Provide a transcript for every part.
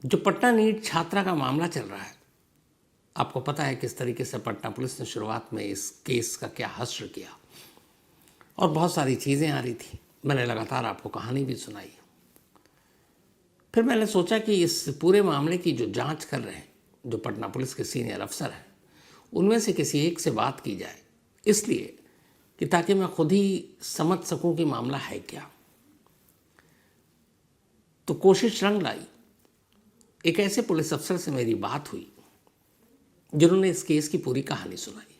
जो पटना नीट छात्रा का मामला चल रहा है, आपको पता है किस तरीके से पटना पुलिस ने शुरुआत में इस केस का क्या हश्र किया और बहुत सारी चीज़ें आ रही थी। मैंने लगातार आपको कहानी भी सुनाई। फिर मैंने सोचा कि इस पूरे मामले की जो जांच कर रहे हैं, जो पटना पुलिस के सीनियर अफसर हैं, उनमें से किसी एक से बात की जाए, इसलिए कि ताकि मैं खुद ही समझ सकूं कि मामला है क्या। तो कोशिश रंग लाई। एक ऐसे पुलिस अफसर से मेरी बात हुई जिन्होंने इस केस की पूरी कहानी सुनाई।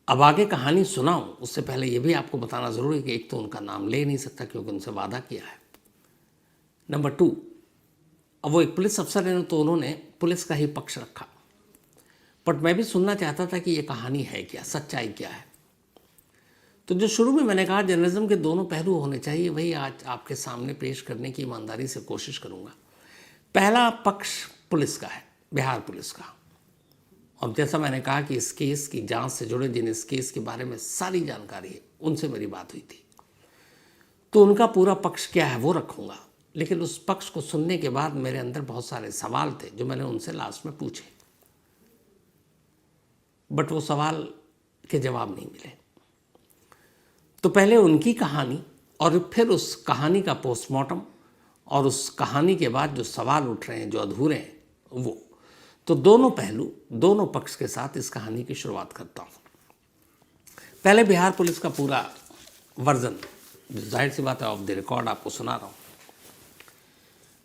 अब आगे कहानी सुनाऊं उससे पहले यह भी आपको बताना जरूरी है कि एक तो उनका नाम ले नहीं सकता क्योंकि उनसे वादा किया है। नंबर 2, अब वो एक पुलिस अफसर है तो उन्होंने पुलिस का ही पक्ष रखा, बट मैं भी सुनना चाहता था कि ये कहानी है क्या, सच्चाई क्या है। तो जो शुरू में मैंने कहा जर्नलिज्म के दोनों पहलू होने चाहिए, वही आज आपके सामने पेश करने की ईमानदारी से कोशिश करूंगा। पहला पक्ष पुलिस का है, बिहार पुलिस का। और जैसा मैंने कहा कि इस केस की जांच से जुड़े जिन इस केस के बारे में सारी जानकारी है उनसे मेरी बात हुई थी, तो उनका पूरा पक्ष क्या है वो रखूंगा। लेकिन उस पक्ष को सुनने के बाद मेरे अंदर बहुत सारे सवाल थे जो मैंने उनसे लास्ट में पूछे, बट वो सवाल के जवाब नहीं मिले। तो पहले उनकी कहानी और फिर उस कहानी का पोस्टमार्टम और उस कहानी के बाद जो सवाल उठ रहे हैं, जो अधूरे हैं, वो तो दोनों पहलू, दोनों पक्ष के साथ इस कहानी की शुरुआत करता हूँ। पहले बिहार पुलिस का पूरा वर्जन, जाहिर सी बात है ऑफ द रिकॉर्ड आपको सुना रहा हूँ।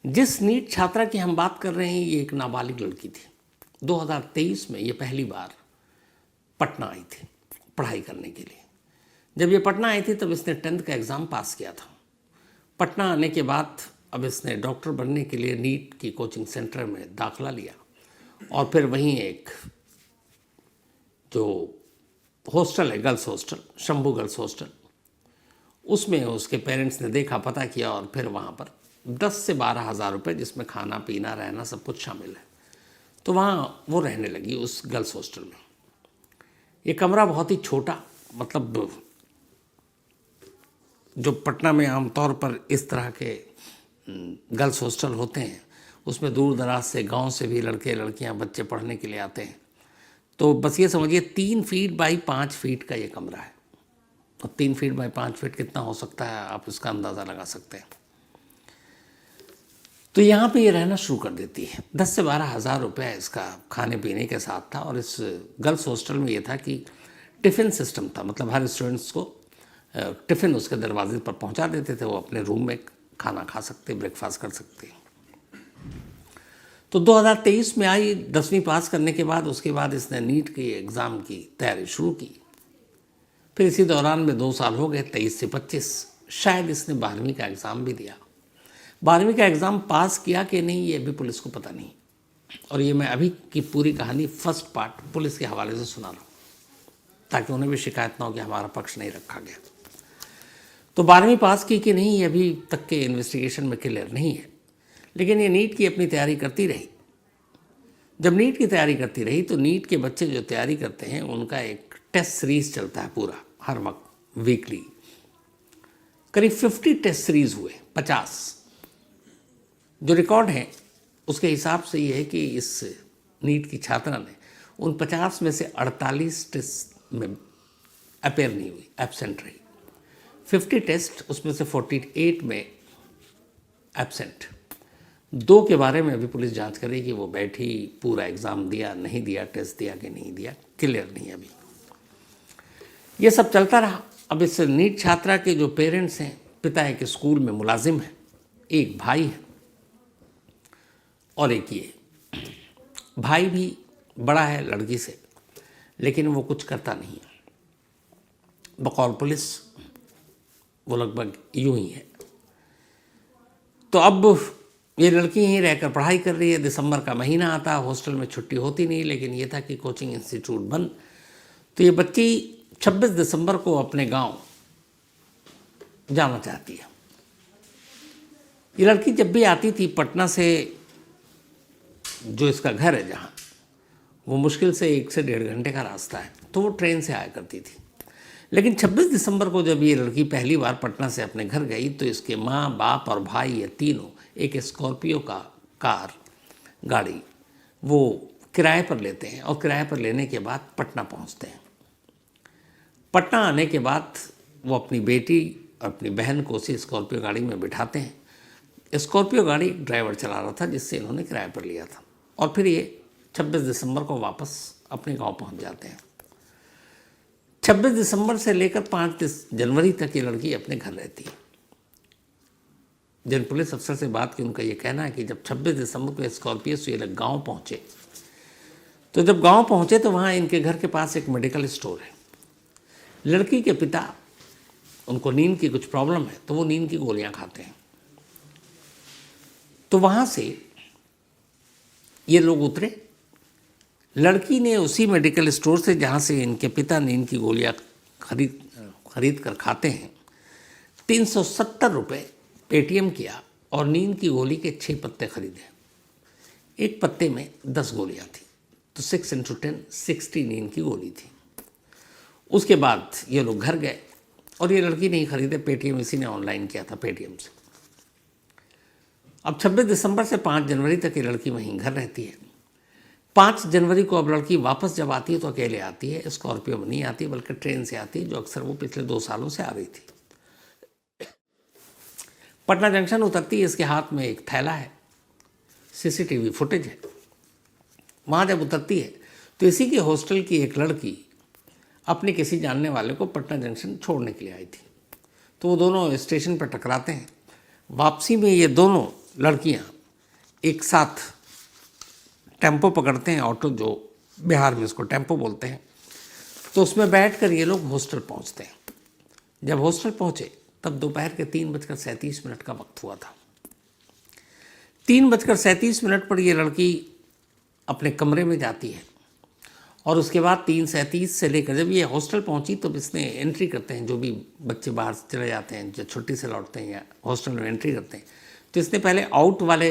जिस नीट छात्रा की हम बात कर रहे हैं ये एक नाबालिग लड़की थी। 2023 में ये पहली बार पटना आई थी पढ़ाई करने के लिए। जब ये पटना आई थी तब इसने 10th का एग्ज़ाम पास किया था। पटना आने के बाद अब इसने डॉक्टर बनने के लिए नीट की कोचिंग सेंटर में दाखिला लिया और फिर वहीं एक जो हॉस्टल है, girls hostel, Shambhu girls hostel, उसमें उसके पेरेंट्स ने देखा, पता किया और फिर वहाँ पर 10 से 12 हज़ार रुपये, जिसमें खाना पीना रहना सब कुछ शामिल है, तो वहाँ वो रहने लगी उस गर्ल्स हॉस्टल में। ये कमरा बहुत ही छोटा, मतलब जो पटना में आमतौर पर इस तरह के गर्ल्स हॉस्टल होते हैं उसमें दूर दराज से, गांव से भी लड़के लड़कियां बच्चे पढ़ने के लिए आते हैं। तो बस ये समझिए 3 फीट बाई 5 फीट का ये कमरा है। और 3 फीट बाई 5 फीट कितना हो सकता है आप उसका अंदाज़ा लगा सकते हैं। तो यहाँ पे ये रहना शुरू कर देती है। 10 से 12 हज़ार रुपये इसका खाने पीने के साथ था। और इस गर्ल्स हॉस्टल में ये था कि टिफ़िन सिस्टम था, मतलब हर स्टूडेंट्स को टिफ़िन उसके दरवाजे पर पहुँचा देते थे, वो अपने रूम में खाना खा सकते, ब्रेकफास्ट कर सकते। तो 2023 में आई, 10वीं पास करने के बाद उसके बाद इसने नीट के एग्ज़ाम की तैयारी शुरू की। फिर इसी दौरान में 2 साल हो गए, 23 से 25, शायद इसने 12वीं का एग्ज़ाम भी दिया। 12वीं का एग्ज़ाम पास किया कि नहीं ये भी पुलिस को पता नहीं। और ये मैं अभी की पूरी कहानी फर्स्ट पार्ट पुलिस के हवाले से सुना रहा हूँ ताकि उन्हें भी शिकायत ना हो कि हमारा पक्ष नहीं रखा गया। तो 12वीं पास की कि नहीं ये अभी तक के इन्वेस्टिगेशन में क्लियर नहीं है, लेकिन ये नीट की अपनी तैयारी करती रही। जब नीट की तैयारी करती रही तो नीट के बच्चे जो तैयारी करते हैं उनका एक टेस्ट सीरीज चलता है पूरा, हर वक्त वीकली। करीब 50 टेस्ट सीरीज हुए, 50। जो रिकॉर्ड है उसके हिसाब से ये है कि इस नीट की छात्रा ने उन 50 में से 48 टेस्ट में अपेयर नहीं हुई, एब्सेंट रही। 50 टेस्ट, उसमें से 48 में एब्सेंट। 2 के बारे में अभी पुलिस जांच कर रही कि वो बैठी, पूरा एग्ज़ाम दिया नहीं दिया, टेस्ट दिया कि नहीं दिया, क्लियर नहीं अभी। ये सब चलता रहा। अब इस नीट छात्रा के जो पेरेंट्स हैं, पिता एक स्कूल में मुलाजिम है, एक भाई है और एक ये भाई भी बड़ा है लड़की से, लेकिन वो कुछ करता नहीं है। बकौल पुलिस वो लगभग यूं ही है। तो अब ये लड़की यहीं रहकर पढ़ाई कर रही है। दिसंबर का महीना आता, हॉस्टल में छुट्टी होती नहीं, लेकिन ये था कि कोचिंग इंस्टीट्यूट बंद। तो ये बच्ची 26 दिसंबर को अपने गांव जाना चाहती है। ये लड़की जब भी आती थी पटना से, जो इसका घर है जहाँ, वो मुश्किल से 1 से 1.5 घंटे का रास्ता है, तो वो ट्रेन से आया करती थी। लेकिन 26 दिसंबर को जब ये लड़की पहली बार पटना से अपने घर गई तो इसके माँ, बाप और भाई, ये तीनों एक स्कॉर्पियो का कार गाड़ी वो किराए पर लेते हैं और किराए पर लेने के बाद पटना पहुंचते हैं। पटना आने के बाद वो अपनी बेटी और अपनी बहन को उसी स्कॉर्पियो गाड़ी में बिठाते हैं। स्कॉर्पियो गाड़ी एक ड्राइवर चला रहा था जिससे इन्होंने किराए पर लिया था, और फिर ये 26 दिसंबर को वापस अपने गांव पहुंच जाते हैं। 26 दिसंबर से लेकर 5 जनवरी तक ये लड़की अपने घर रहती है। जिन पुलिस अफसर से बात की उनका ये कहना है कि जब 26 दिसंबर को स्कॉर्पियो से ये लोग गाँव पहुँचे, तो जब गांव पहुँचे तो वहाँ इनके घर के पास एक मेडिकल स्टोर है। लड़की के पिता, उनको नींद की कुछ प्रॉब्लम है तो वो नींद की गोलियां खाते हैं। तो वहाँ से ये लोग उतरे। लड़की ने उसी मेडिकल स्टोर से जहाँ से इनके पिता नींद की गोलियां खरीद कर खाते हैं 370 रुपये पेटीएम किया और नींद की गोली के 6 पत्ते खरीदे। एक पत्ते में 10 गोलियां थी, तो 6 × 10 60 नींद की गोली थी। उसके बाद ये लोग घर गए और ये लड़की नहीं खरीदे, पेटीएम इसी ने ऑनलाइन किया था पेटीएम से। अब 26 दिसंबर से 5 जनवरी तक ये लड़की वहीं घर रहती है। 5 जनवरी को अब लड़की वापस जब आती है तो अकेले आती है, स्कॉर्पियो में नहीं आती बल्कि ट्रेन से आती है, जो अक्सर वो पिछले 2 सालों से आ रही थी। पटना जंक्शन उतरती है, इसके हाथ में एक थैला है, सीसीटीवी फुटेज है। वहाँ जब उतरती है तो इसी के हॉस्टल की एक लड़की अपने किसी जानने वाले को पटना जंक्शन छोड़ने के लिए आई थी। तो वो दोनों स्टेशन पर टकराते हैं। वापसी में ये दोनों लड़कियां एक साथ टेम्पो पकड़ते हैं, ऑटो जो बिहार में इसको टेम्पो बोलते हैं। तो उसमें बैठकर ये लोग हॉस्टल पहुंचते हैं। जब हॉस्टल पहुंचे तब दोपहर के 3:37 का वक्त हुआ था। 3:37 पर ये लड़की अपने कमरे में जाती है और उसके बाद 3:37 से लेकर जब ये हॉस्टल पहुंची तो इसने एंट्री करते हैं, जो भी बच्चे बाहर चले जाते हैं, जो छुट्टी से लौटते हैं या हॉस्टल में एंट्री करते हैं, तो इसने पहले आउट वाले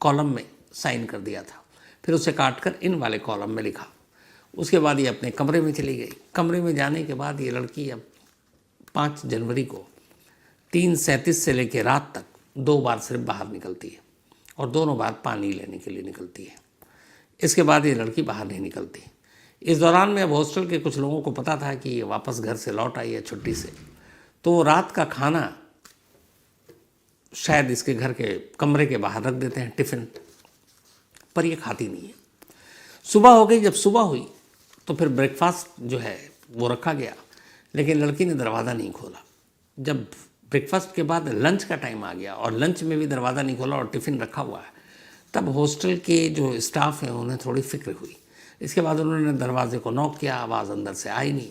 कॉलम में साइन कर दिया था, फिर उसे काट कर इन वाले कॉलम में लिखा। उसके बाद ये अपने कमरे में चली गई। कमरे में जाने के बाद ये लड़की अब 5 जनवरी को 3:37 से लेकर रात तक 2 बार सिर्फ बाहर निकलती है और दोनों बार पानी लेने के लिए निकलती है। इसके बाद ये लड़की बाहर नहीं निकलती। इस दौरान में अब हॉस्टल के कुछ लोगों को पता था कि ये वापस घर से लौट आई है छुट्टी से, तो रात का खाना शायद इसके घर के कमरे के बाहर रख देते हैं टिफ़िन, पर ये खाती नहीं है। सुबह हो गई। जब सुबह हुई तो फिर ब्रेकफास्ट जो है वो रखा गया, लेकिन लड़की ने दरवाज़ा नहीं खोला। जब ब्रेकफास्ट के बाद लंच का टाइम आ गया और लंच में भी दरवाज़ा नहीं खोला और टिफ़िन रखा हुआ है, तब हॉस्टल के जो स्टाफ हैं उन्हें थोड़ी फिक्र हुई। इसके बाद उन्होंने दरवाजे को नॉक किया, आवाज़ अंदर से आई नहीं।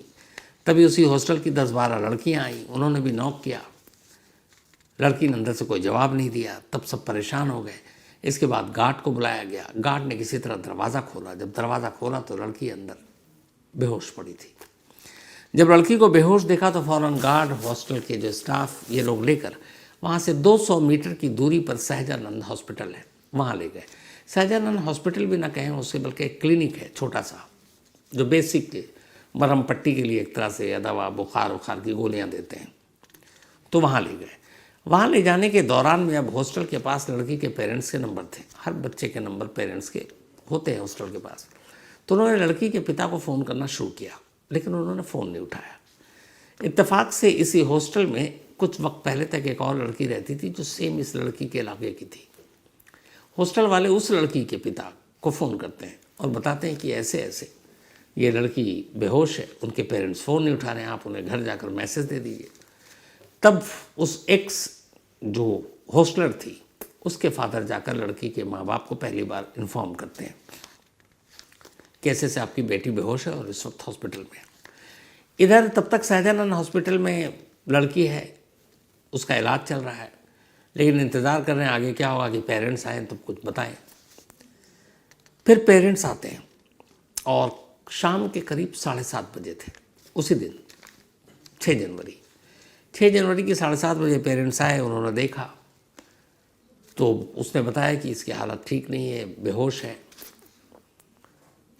तभी उसी हॉस्टल की 10-12 लड़कियां आईं, उन्होंने भी नॉक किया, लड़की ने अंदर से कोई जवाब नहीं दिया। तब सब परेशान हो गए। इसके बाद गार्ड को बुलाया गया। गार्ड ने किसी तरह दरवाज़ा खोला। जब दरवाज़ा खोला तो लड़की अंदर बेहोश पड़ी थी। जब लड़की को बेहोश देखा तो फ़ौरन गार्ड, हॉस्टल के जो स्टाफ, ये लोग लेकर वहाँ से 200 मीटर की दूरी पर सहजानंद हॉस्पिटल है, वहाँ ले गए। सहजानंद हॉस्पिटल भी ना कहें उसे, बल्कि एक क्लिनिक है छोटा सा, जो बेसिक मरहम पट्टी के लिए एक तरह से या दवा, बुखार की गोलियां देते हैं। तो वहाँ ले गए। वहाँ ले जाने के दौरान में अब हॉस्टल के पास लड़की के पेरेंट्स के नंबर थे। हर बच्चे के नंबर पेरेंट्स के होते हैं हॉस्टल के पास। तो उन्होंने लड़की के पिता को फ़ोन करना शुरू किया, लेकिन उन्होंने फ़ोन नहीं उठाया। इत्तेफाक से इसी हॉस्टल में कुछ वक्त पहले तक एक और लड़की रहती थी जो सेम इस लड़की के इलाके की थी। हॉस्टल वाले उस लड़की के पिता को फ़ोन करते हैं और बताते हैं कि ऐसे ऐसे ये लड़की बेहोश है, उनके पेरेंट्स फ़ोन नहीं उठा रहे हैं, आप उन्हें घर जाकर मैसेज दे दीजिए। तब उस एक्स जो हॉस्टलर थी उसके फादर जाकर लड़की के माँ बाप को पहली बार इन्फॉर्म करते हैं कि ऐसे से आपकी बेटी बेहोश है और इस वक्त हॉस्पिटल में। इधर तब तक सहजानंद हॉस्पिटल में लड़की है, उसका इलाज चल रहा है, लेकिन इंतज़ार कर रहे हैं आगे क्या होगा कि पेरेंट्स आएँ तब कुछ बताएं। फिर पेरेंट्स आते हैं और शाम के करीब 7:30 बजे थे उसी दिन 6 जनवरी। 6 जनवरी की 7:30 बजे पेरेंट्स आए, उन्होंने देखा तो उसने बताया कि इसकी हालत ठीक नहीं है, बेहोश है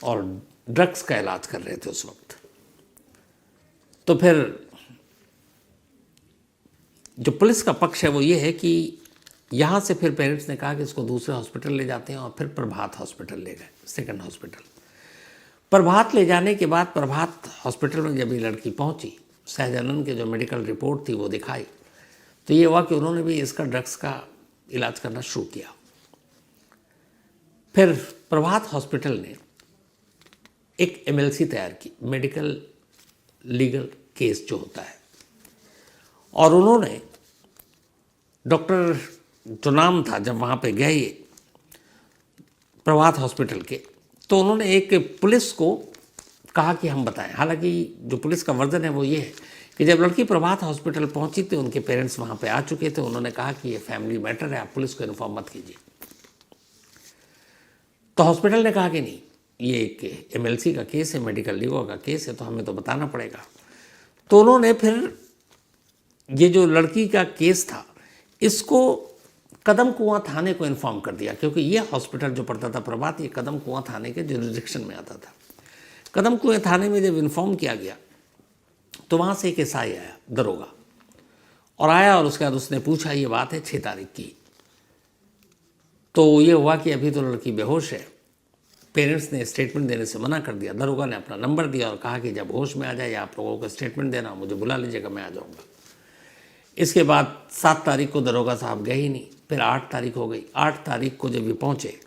और ड्रग्स का इलाज कर रहे थे उस वक्त। तो फिर जो पुलिस का पक्ष है वो ये है कि यहाँ से फिर पेरेंट्स ने कहा कि इसको दूसरे हॉस्पिटल ले जाते हैं और फिर प्रभात हॉस्पिटल ले गए, सेकंड हॉस्पिटल। प्रभात ले जाने के बाद प्रभात हॉस्पिटल में जब ये लड़की पहुंची, सहजानंद के जो मेडिकल रिपोर्ट थी वो दिखाई, तो ये हुआ कि उन्होंने भी इसका ड्रग्स का इलाज करना शुरू किया। फिर प्रभात हॉस्पिटल ने एक MLC तैयार की, मेडिकल लीगल केस जो होता है, और उन्होंने डॉक्टर जो नाम था, जब वहाँ पे गए प्रभात हॉस्पिटल के, तो उन्होंने एक पुलिस को कहा कि हम बताएं। हालांकि जो पुलिस का वर्जन है वो ये है कि जब लड़की प्रभात हॉस्पिटल पहुंची तो उनके पेरेंट्स वहाँ पे आ चुके थे। उन्होंने कहा कि ये फैमिली मैटर है, आप पुलिस को इन्फॉर्म मत कीजिए। तो हॉस्पिटल ने कहा कि नहीं, ये एक MLC का केस है, मेडिकल लीगल का केस है, तो हमें तो बताना पड़ेगा। तो उन्होंने फिर ये जो लड़की का केस था इसको कदम कुआं थाने को इन्फॉर्म कर दिया, क्योंकि ये हॉस्पिटल जो पड़ता था प्रभात, ये कदम कुआं थाने के जुरिडिक्शन में आता था। कदम कुआं थाने में जब इन्फॉर्म किया गया तो वहाँ से एक SI आया, दरोगा, और आया और उसके बाद उसने पूछा, ये बात है 6 तारीख की। तो ये हुआ कि अभी तो लड़की बेहोश है। पेरेंट्स ने स्टेटमेंट देने से मना कर दिया। दरोगा ने अपना नंबर दिया और कहा कि जब होश में आ जाए आप लोगों को स्टेटमेंट देना, मुझे बुला लीजिएगा, मैं आ जाऊँगा। इसके बाद 7 तारीख को दरोगा साहब गए ही नहीं। फिर 8 तारीख हो गई। 8 तारीख को जब ये पहुँचे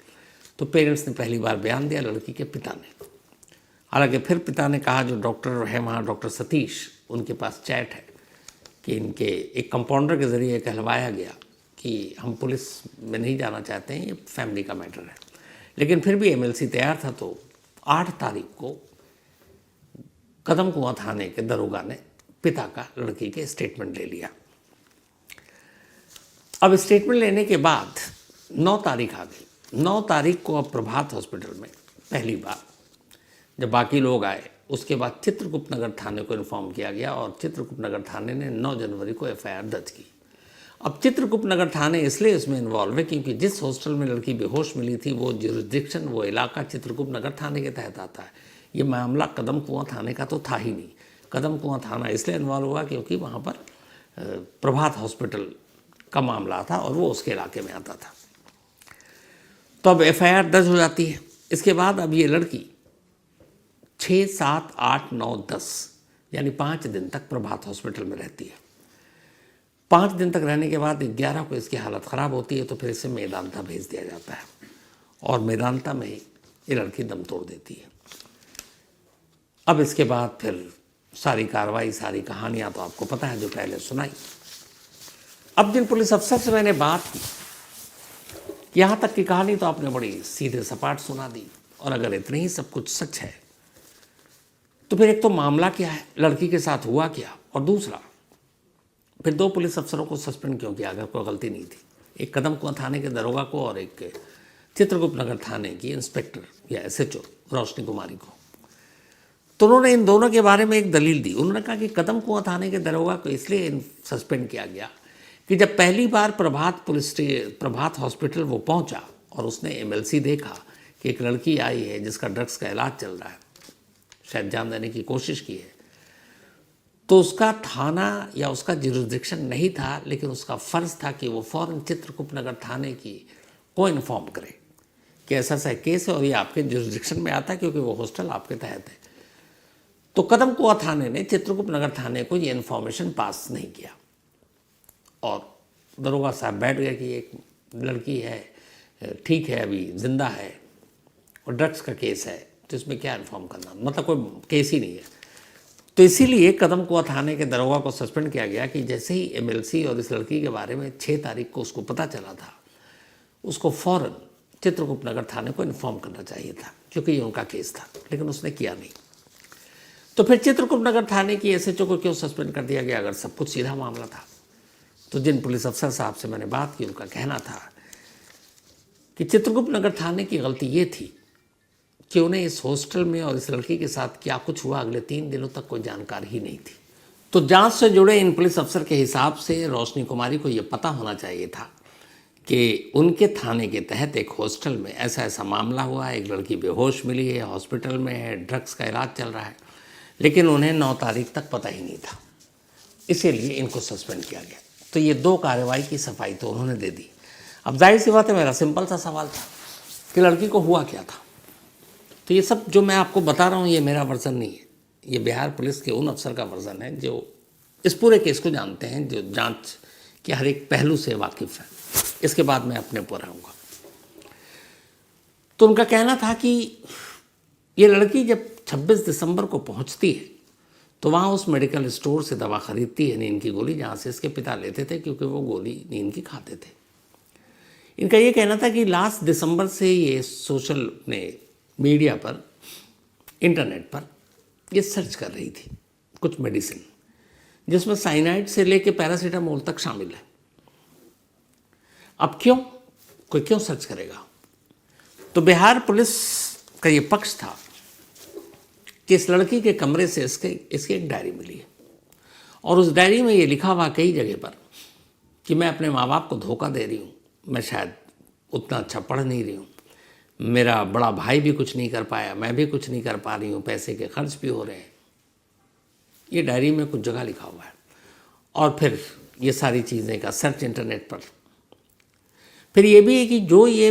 तो पेरेंट्स ने पहली बार बयान दिया, लड़की के पिता ने। हालांकि फिर पिता ने कहा, जो डॉक्टर है वहाँ, डॉक्टर सतीश, उनके पास चैट है कि इनके एक कंपाउंडर के ज़रिए कहलवाया गया कि हम पुलिस में नहीं जाना चाहते हैं, ये फैमिली का मैटर है। लेकिन फिर भी MLC तैयार था। तो 8 तारीख को कदम कुआं थाने के दरोगा ने पिता का लड़की के स्टेटमेंट ले लिया। अब स्टेटमेंट लेने के बाद 9 तारीख आ गई। 9 तारीख को अब प्रभात हॉस्पिटल में पहली बार जब बाकी लोग आए, उसके बाद चित्रगुप्त नगर थाने को इन्फॉर्म किया गया और चित्रगुप्त नगर थाने ने 9 जनवरी को FIR दर्ज की। अब चित्रगुप्त नगर थाने इसलिए इसमें इन्वॉल्व है क्योंकि जिस हॉस्टल में लड़की बेहोश मिली थी वो जुरिडिक्शन, वो इलाका चित्रगुप्त नगर थाने के तहत आता है। ये मामला कदम कुआं थाने का तो था ही नहीं। कदम कुआं थाना इसलिए इन्वॉल्व हुआ क्योंकि वहाँ पर प्रभात हॉस्पिटल का मामला था और वो उसके इलाके में आता था। तो अब FIR दर्ज हो जाती है। इसके बाद अब ये लड़की 6, 7, 8, 9, 10 यानी 5 दिन तक प्रभात हॉस्पिटल में रहती है। 5 दिन तक रहने के बाद 11 को इसकी हालत ख़राब होती है, तो फिर इसे मेदांता भेज दिया जाता है और मेदांता में ये लड़की दम तोड़ देती है। अब इसके बाद फिर सारी कार्रवाई, सारी कहानियाँ तो आपको पता है जो पहले सुनाई। अब जिन पुलिस अफसर से मैंने बात की, यहाँ तक की कहानी तो आपने बड़ी सीधे सपाट सुना दी, और अगर इतने ही सब कुछ सच है तो फिर एक तो मामला क्या है, लड़की के साथ हुआ क्या, और दूसरा फिर 2 पुलिस अफसरों को सस्पेंड क्यों किया अगर कोई गलती नहीं थी। एक कदम कुआं थाने के दरोगा को और एक चित्रगुप्त नगर थाने की इंस्पेक्टर या SHO रोशनी कुमारी को। तो उन्होंने इन दोनों के बारे में एक दलील दी। उन्होंने कहा कि कदम कुआं थाने के दरोगा को इसलिए सस्पेंड किया गया कि जब पहली बार प्रभात हॉस्पिटल वो पहुंचा और उसने MLC देखा कि एक लड़की आई है जिसका ड्रग्स का इलाज चल रहा है, शायद जान देने की कोशिश की है, तो उसका थाना या उसका जुरिडिक्शन नहीं था, लेकिन उसका फ़र्ज़ था कि वो फ़ौरन चित्रगुप्त नगर थाने की को इन्फॉर्म करे कि ऐसा ऐसा केस है और ये आपके जुरिडिक्शन में आता है क्योंकि वो हॉस्टल आपके तहत है। तो कदम कुआं थाने ने चित्रगुप्त नगर थाने को ये इन्फॉर्मेशन पास नहीं किया और दरोगा साहब बैठ गए कि एक लड़की है, ठीक है, अभी जिंदा है और ड्रग्स का केस है, तो इसमें क्या इन्फॉर्म करना, मतलब कोई केस ही नहीं है। तो इसीलिए कदम कुआं थाने के दरोगा को सस्पेंड किया गया कि जैसे ही MLC और इस लड़की के बारे में 6 तारीख को उसको पता चला था, उसको फ़ौरन चित्रगुप्त नगर थाने को इन्फॉर्म करना चाहिए था क्योंकि ये उनका केस था, लेकिन उसने किया नहीं। तो फिर चित्रगुप्त नगर थाने की SHO को क्यों सस्पेंड कर दिया गया अगर सब कुछ सीधा मामला था? तो जिन पुलिस अफसर साहब से मैंने बात की उनका कहना था कि चित्रगुप्त नगर थाने की गलती ये थी कि उन्हें इस हॉस्टल में और इस लड़की के साथ क्या कुछ हुआ अगले 3 दिनों तक कोई जानकारी ही नहीं थी। तो जांच से जुड़े इन पुलिस अफसर के हिसाब से रोशनी कुमारी को ये पता होना चाहिए था कि उनके थाने के तहत एक हॉस्टल में ऐसा ऐसा मामला हुआ है, एक लड़की बेहोश मिली है, हॉस्पिटल में है, ड्रग्स का इलाज चल रहा है, लेकिन उन्हें 9 तारीख तक पता ही नहीं था, इसीलिए इनको सस्पेंड किया गया। तो ये 2 कार्रवाई की सफाई तो उन्होंने दे दी। अब जाहिर सी बात है, मेरा सिंपल सा सवाल था कि लड़की को हुआ क्या था। तो ये सब जो मैं आपको बता रहा हूँ ये मेरा वर्जन नहीं है, ये बिहार पुलिस के उन अफसर का वर्जन है जो इस पूरे केस को जानते हैं, जो जांच के हर एक पहलू से वाकिफ़ है। इसके बाद मैं अपने ऊपर आऊँगा। तो उनका कहना था कि ये लड़की जब 26 दिसंबर को पहुंचती है तो वहाँ उस मेडिकल स्टोर से दवा खरीदती है, नींद की गोली, जहाँ से इसके पिता लेते थे क्योंकि वो गोली नींद की खाते थे। इनका ये कहना था कि लास्ट दिसंबर से ये सोशल अपने मीडिया पर, इंटरनेट पर ये सर्च कर रही थी कुछ मेडिसिन जिसमें साइनाइड से लेके पैरासीटामोल तक शामिल है। अब क्यों, कोई क्यों सर्च करेगा? तो बिहार पुलिस का ये पक्ष था कि इस लड़की के कमरे से इसकी एक डायरी मिली है और उस डायरी में ये लिखा हुआ कई जगह पर कि मैं अपने माँ बाप को धोखा दे रही हूँ, मैं शायद उतना अच्छा पढ़ नहीं रही हूँ, मेरा बड़ा भाई भी कुछ नहीं कर पाया, मैं भी कुछ नहीं कर पा रही हूँ, पैसे के खर्च भी हो रहे हैं। ये डायरी में कुछ जगह लिखा हुआ है। और फिर ये सारी चीज़ें का सर्च इंटरनेट पर। फिर ये भी है कि जो ये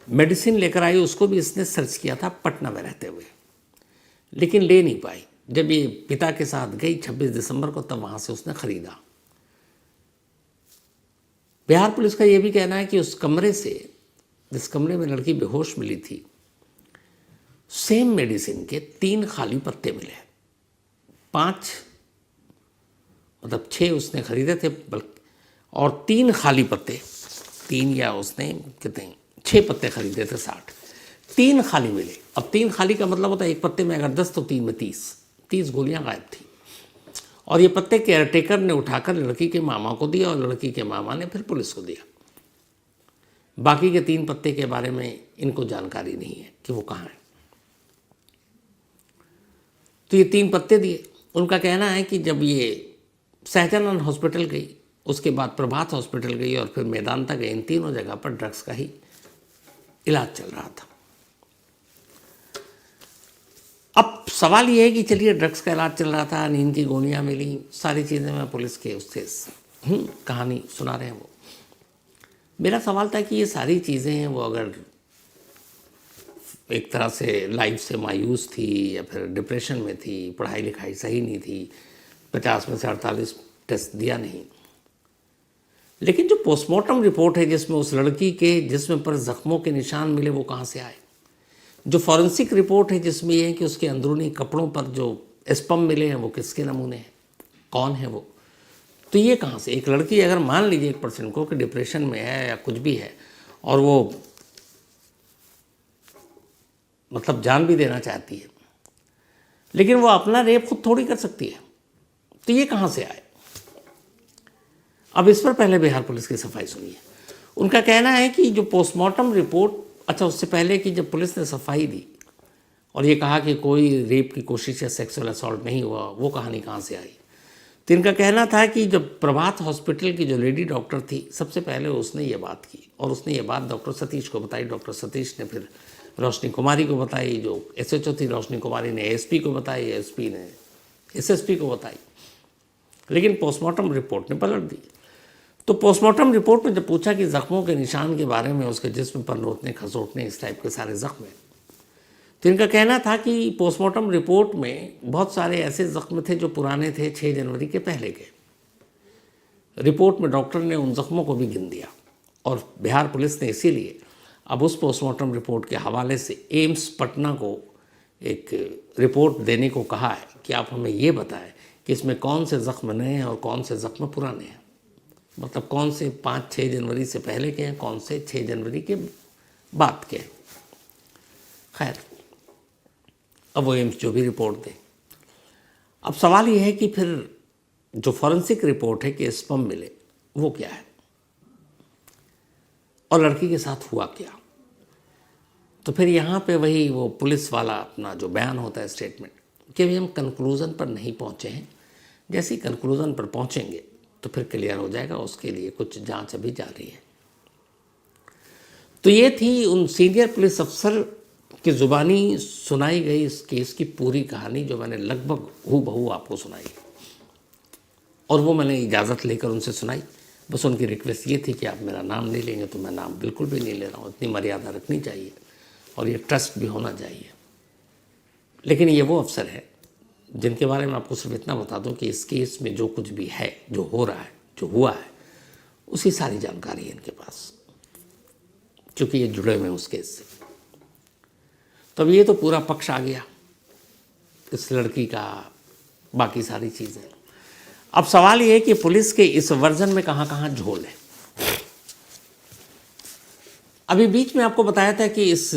मेडिसिन लेकर आई उसको भी इसने सर्च किया था पटना में रहते हुए, लेकिन ले नहीं पाई। जब ये पिता के साथ गई 26 दिसंबर को, तब वहाँ से उसने खरीदा। बिहार पुलिस का ये भी कहना है कि उस कमरे से, जिस कमरे में लड़की बेहोश मिली थी, सेम मेडिसिन के 3 खाली पत्ते मिले। 5 मतलब 6 उसने खरीदे थे बल्कि, और 3 खाली पत्ते, 3 या उसने कितने 6 पत्ते खरीदे थे 60, 3 खाली मिले। अब 3 खाली का मतलब होता है एक पत्ते में अगर 10 तो 3 में 30 गोलियां गायब थी। और ये पत्ते केयरटेकर ने उठाकर लड़की के मामा को दिया और लड़की के मामा ने फिर पुलिस को दिया। बाकी के 3 पत्ते के बारे में इनको जानकारी नहीं है कि वो कहाँ है। तो ये 3 पत्ते दिए। उनका कहना है कि जब ये सहजानंद हॉस्पिटल गई, उसके बाद प्रभात हॉस्पिटल गई और फिर मेदांता गई, इन तीनों जगह पर ड्रग्स का ही इलाज चल रहा था। अब सवाल ये है कि चलिए ड्रग्स का इलाज चल रहा था, नींद की गोलियां मिली, सारी चीज़ें मैं पुलिस के उससे कहानी सुना रहे हैं वो। मेरा सवाल था कि ये सारी चीज़ें हैं वो अगर एक तरह से लाइफ से मायूस थी या फिर डिप्रेशन में थी, पढ़ाई लिखाई सही नहीं थी, 50 में से 48 टेस्ट दिया नहीं, लेकिन जो पोस्टमार्टम रिपोर्ट है जिसमें उस लड़की के जिस्म पर जख्मों के निशान मिले वो कहाँ से आए? जो फॉरेंसिक रिपोर्ट है जिसमें यह है कि उसके अंदरूनी कपड़ों पर जो स्पम मिले हैं वो किसके नमूने हैं, कौन है वो? तो ये कहाँ से? एक लड़की अगर मान लीजिए 1% को कि डिप्रेशन में है या कुछ भी है और वो मतलब जान भी देना चाहती है, लेकिन वो अपना रेप खुद थोड़ी कर सकती है, तो ये कहाँ से आए? अब इस पर पहले बिहार पुलिस की सफाई सुनिए। उनका कहना है कि जो पोस्टमार्टम रिपोर्ट, अच्छा उससे पहले कि जब पुलिस ने सफाई दी और ये कहा कि कोई रेप की कोशिश या सेक्सुअल असॉल्ट नहीं हुआ, वो कहानी कहाँ से आई? तो इनका कहना था कि जब प्रभात हॉस्पिटल की जो लेडी डॉक्टर थी, सबसे पहले उसने ये बात की और उसने ये बात डॉक्टर सतीश को बताई। डॉक्टर सतीश ने फिर रोशनी कुमारी को बताई, जो SHO थी रोशनी कुमारी ने ASP को बताई, ASP ने SSP को बताई, लेकिन पोस्टमार्टम रिपोर्ट ने पलट दी। तो पोस्टमार्टम रिपोर्ट में जब पूछा कि जख्मों के निशान के बारे में, उसके जिस्म पर नोचने खसोटने इस टाइप के सारे जख्म हैं, तो इनका कहना था कि पोस्टमार्टम रिपोर्ट में बहुत सारे ऐसे जख्म थे जो पुराने थे 6 जनवरी के पहले के। रिपोर्ट में डॉक्टर ने उन जख्मों को भी गिन दिया और बिहार पुलिस ने इसीलिए अब उस पोस्टमार्टम रिपोर्ट के हवाले से एम्स पटना को एक रिपोर्ट देने को कहा है कि आप हमें ये बताएं कि इसमें कौन से जख्म नए हैं और कौन से जख्म पुराने हैं, मतलब कौन से 5-6 जनवरी से पहले के हैं, कौन से 6 जनवरी के बाद के हैं। खैर, अब वो एम्स जो भी रिपोर्ट दे। अब सवाल ये है कि फिर जो फॉरेंसिक रिपोर्ट है कि स्पम मिले वो क्या है और लड़की के साथ हुआ क्या? तो फिर यहाँ पे वही वो पुलिस वाला अपना जो बयान होता है, स्टेटमेंट, कि अभी हम कंक्लूज़न पर नहीं पहुँचे हैं, जैसे ही कंक्लूज़न पर पहुँचेंगे तो फिर क्लियर हो जाएगा, उसके लिए कुछ जांच अभी जारी है। तो ये थी उन सीनियर पुलिस अफसर की ज़ुबानी सुनाई गई इस केस की पूरी कहानी, जो मैंने लगभग हूबहू आपको सुनाई, और वो मैंने इजाज़त लेकर उनसे सुनाई बस उनकी रिक्वेस्ट ये थी कि आप मेरा नाम नहीं लेंगे तो मैं नाम बिल्कुल भी नहीं ले रहा हूँ, इतनी मर्यादा रखनी चाहिए और ये ट्रस्ट भी होना चाहिए। लेकिन ये वो अफसर है जिनके बारे में आपको सिर्फ इतना बता दूं कि इस केस में जो कुछ भी है, जो हो रहा है, जो हुआ है, उसकी सारी जानकारी है इनके पास, क्योंकि ये जुड़े हुए हैं उस केस से। तो अब ये तो पूरा पक्ष आ गया इस लड़की का, बाकी सारी चीज़ें। अब सवाल ये है कि पुलिस के इस वर्जन में कहाँ कहाँ झोल है। अभी बीच में आपको बताया था कि इस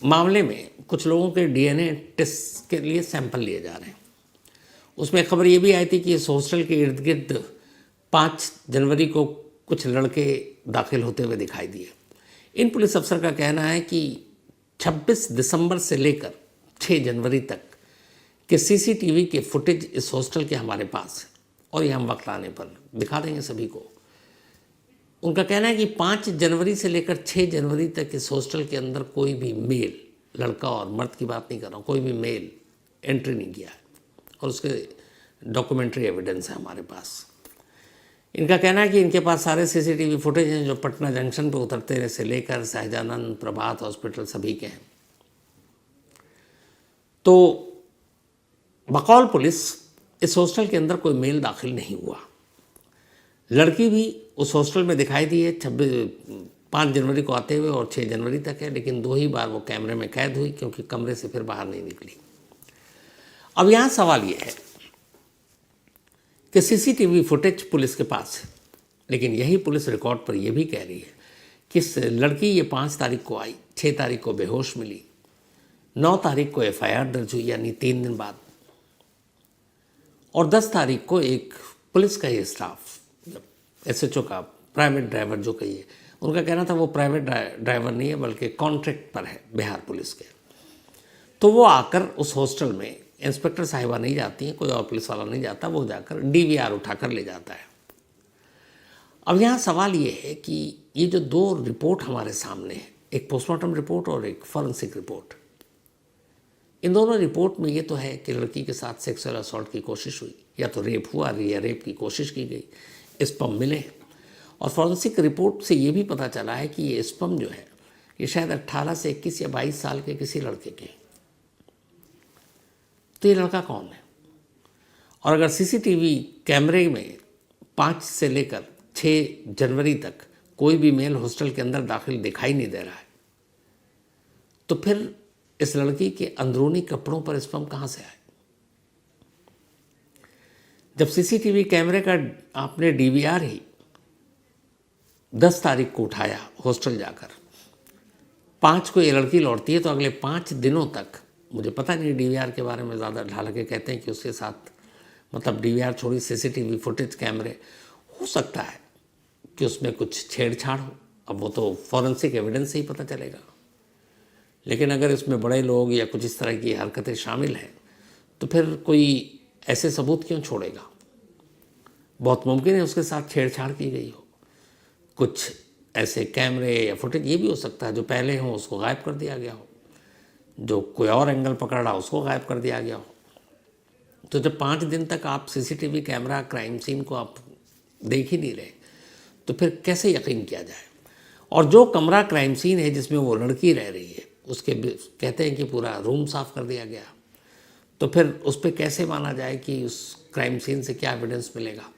मामले में कुछ लोगों के डीएनए टेस्ट के लिए सैंपल लिए जा रहे हैं। उसमें खबर ये भी आई थी कि इस हॉस्टल के इर्द गिर्द 5 जनवरी को कुछ लड़के दाखिल होते हुए दिखाई दिए। इन पुलिस अफसर का कहना है कि 26 दिसंबर से लेकर 6 जनवरी तक के सीसीटीवी के फुटेज इस हॉस्टल के हमारे पास है और ये हम वक्त आने पर दिखा देंगे सभी को। उनका कहना है कि 5 जनवरी से लेकर 6 जनवरी तक इस हॉस्टल के अंदर कोई भी मेल, लड़का और मर्द की बात नहीं कर रहा हूँ, कोई भी मेल एंट्री नहीं किया है और उसके डॉक्यूमेंट्री एविडेंस है हमारे पास। इनका कहना है कि इनके पास सारे सीसीटीवी फुटेज हैं जो पटना जंक्शन पर उतरते से लेकर शाहजानंद, प्रभात हॉस्पिटल सभी के हैं। तो बकौल पुलिस इस हॉस्टल के अंदर कोई मेल दाखिल नहीं हुआ। लड़की भी उस हॉस्टल में दिखाई दी है 5 जनवरी को आते हुए और 6 जनवरी तक है, लेकिन 2 ही बार वो कैमरे में कैद हुई क्योंकि कमरे से फिर बाहर नहीं निकली। अब यहाँ सवाल ये है कि सीसीटीवी फुटेज पुलिस के पास है, लेकिन यही पुलिस रिकॉर्ड पर यह भी कह रही है कि लड़की ये 5 तारीख को आई, 6 तारीख को बेहोश मिली, 9 तारीख को एफआईआर दर्ज हुई यानी 3 दिन बाद, और 10 तारीख को एक पुलिस का ये स्टाफ, एसएचओ का प्राइवेट ड्राइवर जो कहिए, उनका कहना था वो प्राइवेट ड्राइवर नहीं है बल्कि कॉन्ट्रैक्ट पर है बिहार पुलिस के, तो वो आकर उस हॉस्टल में, इंस्पेक्टर साहिबा नहीं जाती हैं, कोई और पुलिस वाला नहीं जाता, वो जाकर डीवीआर उठाकर ले जाता है। अब यहाँ सवाल ये है कि ये जो 2 रिपोर्ट हमारे सामने है, एक पोस्टमार्टम रिपोर्ट और एक फॉरेंसिक रिपोर्ट, इन दोनों रिपोर्ट में ये तो है कि लड़की के साथ सेक्सुअल असॉल्ट की कोशिश हुई, या तो रेप हुआ या रेप की कोशिश की गई, स्पम मिले, और फॉरेंसिक रिपोर्ट से ये भी पता चला है कि ये स्पम जो है ये शायद 18 से 21 या 22 साल के किसी लड़के के। तो ये लड़का कौन है? और अगर सीसीटीवी कैमरे में 5 से लेकर 6 जनवरी तक कोई भी मेल हॉस्टल के अंदर दाखिल दिखाई नहीं दे रहा है, तो फिर इस लड़की के अंदरूनी कपड़ों पर स्पम कहाँ से आए? जब सीसीटीवी कैमरे का आपने डीवीआर ही 10 तारीख को उठाया हॉस्टल जाकर, 5 को ये लड़की लौटती है, तो अगले 5 दिनों तक, मुझे पता नहीं डीवीआर के बारे में ज़्यादा ढाल के कहते हैं कि उसके साथ, मतलब डीवीआर छोड़ी सीसीटीवी फुटेज कैमरे, हो सकता है कि उसमें कुछ छेड़छाड़ हो, अब वो तो फॉरेंसिक एविडेंस से ही पता चलेगा। लेकिन अगर इसमें बड़े लोग या कुछ इस तरह की हरकतें शामिल हैं तो फिर कोई ऐसे सबूत क्यों छोड़ेगा? बहुत मुमकिन है उसके साथ छेड़छाड़ की गई हो, कुछ ऐसे कैमरे या फुटेज ये भी हो सकता है जो पहले हों उसको गायब कर दिया गया हो, जो कोई और एंगल पकड़ रहा उसको गायब कर दिया गया हो। तो जब 5 दिन तक आप सीसीटीवी कैमरा क्राइम सीन को आप देख ही नहीं रहे तो फिर कैसे यकीन किया जाए? और जो कमरा क्राइम सीन है जिसमें वो लड़की रह रही है, उसके कहते हैं कि पूरा रूम साफ कर दिया गया, तो फिर उस पर कैसे माना जाए कि उस क्राइम सीन से क्या एविडेंस मिलेगा?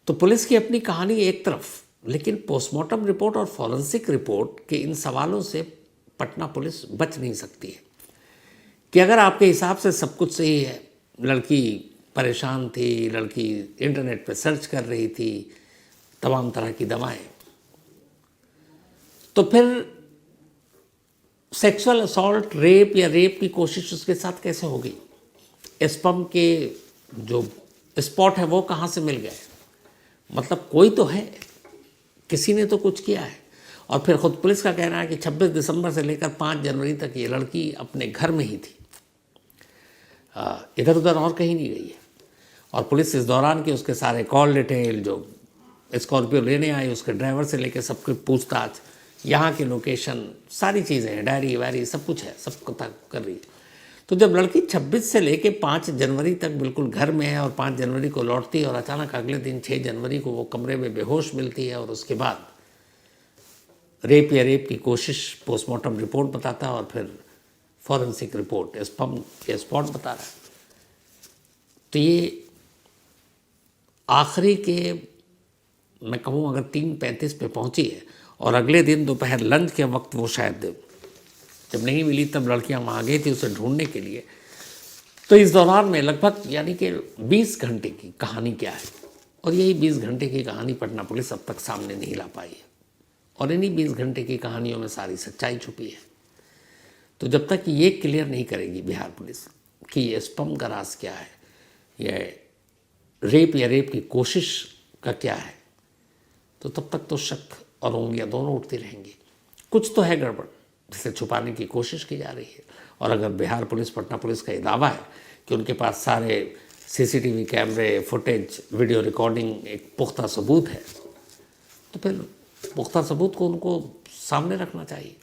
तो पुलिस की अपनी कहानी एक तरफ, लेकिन पोस्टमार्टम रिपोर्ट और फॉरेंसिक रिपोर्ट के इन सवालों से पटना पुलिस बच नहीं सकती है कि अगर आपके हिसाब से सब कुछ सही है, लड़की परेशान थी, लड़की इंटरनेट पर सर्च कर रही थी तमाम तरह की दवाएं, तो फिर सेक्सुअल असॉल्ट, रेप या रेप की कोशिश उसके साथ कैसे हो गई? स्पम के जो स्पॉट है वो कहाँ से मिल गए? मतलब कोई तो है, किसी ने तो कुछ किया है। और फिर खुद पुलिस का कहना है कि 26 दिसंबर से लेकर 5 जनवरी तक ये लड़की अपने घर में ही थी, इधर उधर और कहीं नहीं गई है। और पुलिस इस दौरान की उसके सारे कॉल डिटेल, जो स्कॉर्पियो लेने आए उसके ड्राइवर से लेकर सबकी पूछताछ, यहाँ की लोकेशन, सारी चीज़ें हैं, डायरी वायरी सब कुछ है, सब पता कर रही है। तो जब लड़की 26 से लेके 5 जनवरी तक बिल्कुल घर में है और 5 जनवरी को लौटती है और अचानक अगले दिन 6 जनवरी को वो कमरे में बेहोश मिलती है और उसके बाद रेप या रेप की कोशिश पोस्टमार्टम रिपोर्ट बताता है और फिर फॉरेंसिक रिपोर्ट स्पम के स्पॉट बता रहा है। तो ये आखिरी के मैं कहूँ अगर 3:35 पे पहुंची है और अगले दिन दोपहर लंच के वक्त वो शायद जब नहीं मिली तब लड़कियां वहाँ गई थी उसे ढूंढने के लिए। तो इस दौरान में लगभग यानी कि 20 घंटे की कहानी क्या है, और यही 20 घंटे की कहानी पटना पुलिस अब तक सामने नहीं ला पाई है और इन्हीं 20 घंटे की कहानियों में सारी सच्चाई छुपी है। तो जब तक ये क्लियर नहीं करेगी बिहार पुलिस कि ये स्पम का राज क्या है, ये रेप या रेप की कोशिश का क्या है, तो तब तक तो शक और उंगलियां दोनों उठती रहेंगी। कुछ तो है गड़बड़ जिसे छुपाने की कोशिश की जा रही है। और अगर बिहार पुलिस, पटना पुलिस का ये दावा है कि उनके पास सारे सीसीटीवी कैमरे, फुटेज, वीडियो रिकॉर्डिंग एक पुख्ता सबूत है, तो फिर पुख्ता सबूत को उनको सामने रखना चाहिए।